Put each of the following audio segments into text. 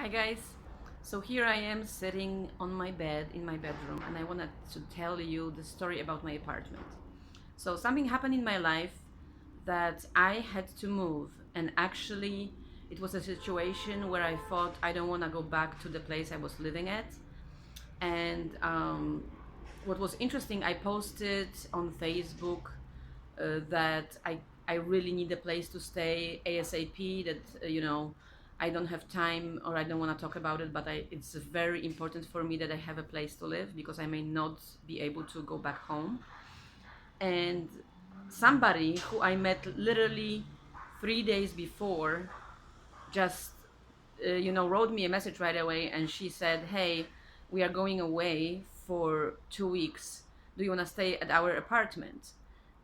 Hi guys. So here I am sitting on my bed in my bedroom and I wanted to tell you the story about my apartment. So something happened in my life that I had to move, and actually it was a situation where I thought I don't want to go back to the place I was living at. And what was interesting, I posted on Facebook that I really need a place to stay ASAP, that I don't have time or I don't want to talk about it, but it's very important for me that I have a place to live because I may not be able to go back home. And somebody who I met literally 3 days before just wrote me a message right away, and she said, "Hey, we are going away for 2 weeks. Do you want to stay at our apartment?"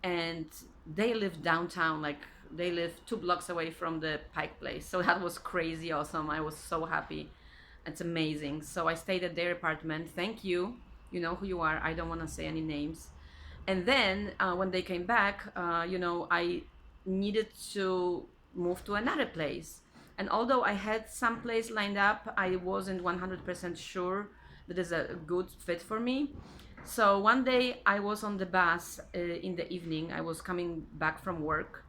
And they live downtown, like they live 2 blocks away from the Pike Place. So that was crazy awesome. I was so happy. It's amazing. So I stayed at their apartment. Thank you. You know who you are. I don't want to say any names. And then when they came back, I needed to move to another place. And although I had some place lined up, I wasn't 100% sure that is a good fit for me. So one day I was on the bus in the evening. I was coming back from work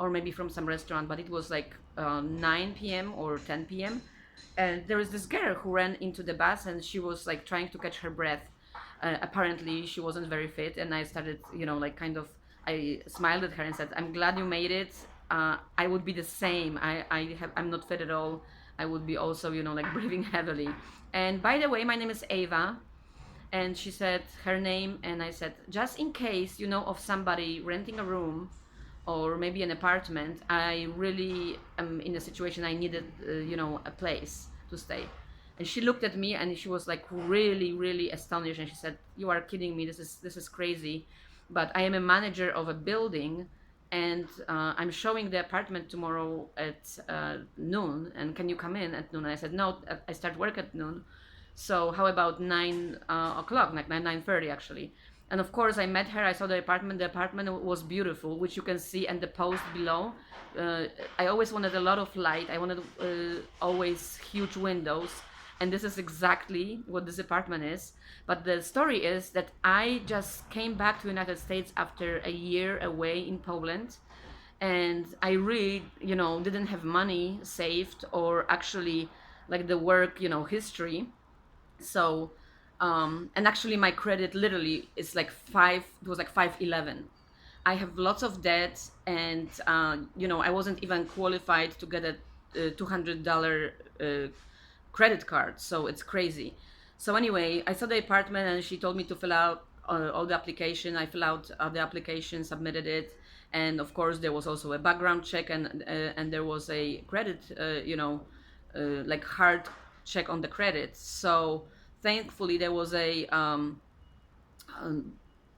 or maybe from some restaurant, but it was like 9 p.m. or 10 p.m. And there was this girl who ran into the bus and she was like trying to catch her breath. Apparently she wasn't very fit, and I started, like kind of, I smiled at her and said, "I'm glad you made it. I would be the same. I'm not fit at all. I would be also, like breathing heavily." And by the way, my name is Ava. And she said her name, and I said, "Just in case you know of somebody renting a room or maybe an apartment, I really am in a situation I needed, a place to stay." And she looked at me and she was like really, really astonished. And she said, "You are kidding me. This is crazy. But I am a manager of a building, and I'm showing the apartment tomorrow at noon. And can you come in at noon?" And I said, "No, I start work at noon. So how about 9 o'clock, like 9:30 actually?" And of course, I met her. I saw the apartment. The apartment was beautiful, which you can see in the post below. Uh, I always wanted a lot of light. I wanted always huge windows, and this is exactly what this apartment is. But the story is that I just came back to the United States after a year away in Poland, and I really, didn't have money saved or actually like the work, history. So and actually my credit literally is like five, it was like 511. I have lots of debt, and I wasn't even qualified to get a $200 credit card, so it's crazy. So anyway, I saw the apartment and she told me to fill out all the application. I fill out the application, submitted it, and of course there was also a background check, and there was a credit, like hard check on the credit. So thankfully there was a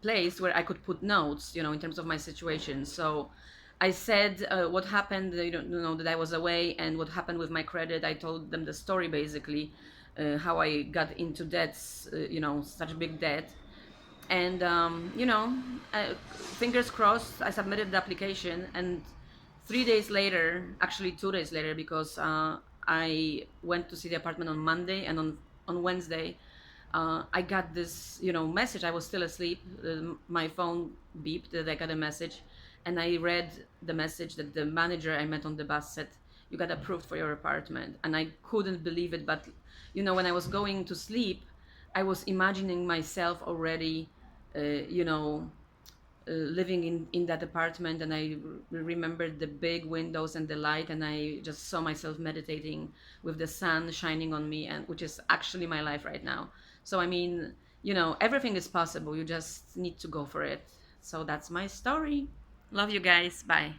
place where I could put notes, in terms of my situation. So I said what happened, that I was away and what happened with my credit. I told them the story basically, how I got into debts, such big debt. And, fingers crossed, I submitted the application. And 3 days later, actually 2 days later, because I went to see the apartment on Monday, and on Wednesday, I got this, message. I was still asleep. My phone beeped that I got a message, and I read the message that the manager I met on the bus said, "You got approved for your apartment." And I couldn't believe it. But, when I was going to sleep, I was imagining myself already, uh, you know, living in that apartment, and I remembered the big windows and the light, and I just saw myself meditating with the sun shining on me, and which is actually my life right now. So I mean, everything is possible. You just need to go for it. So that's my story. Love you guys. Bye.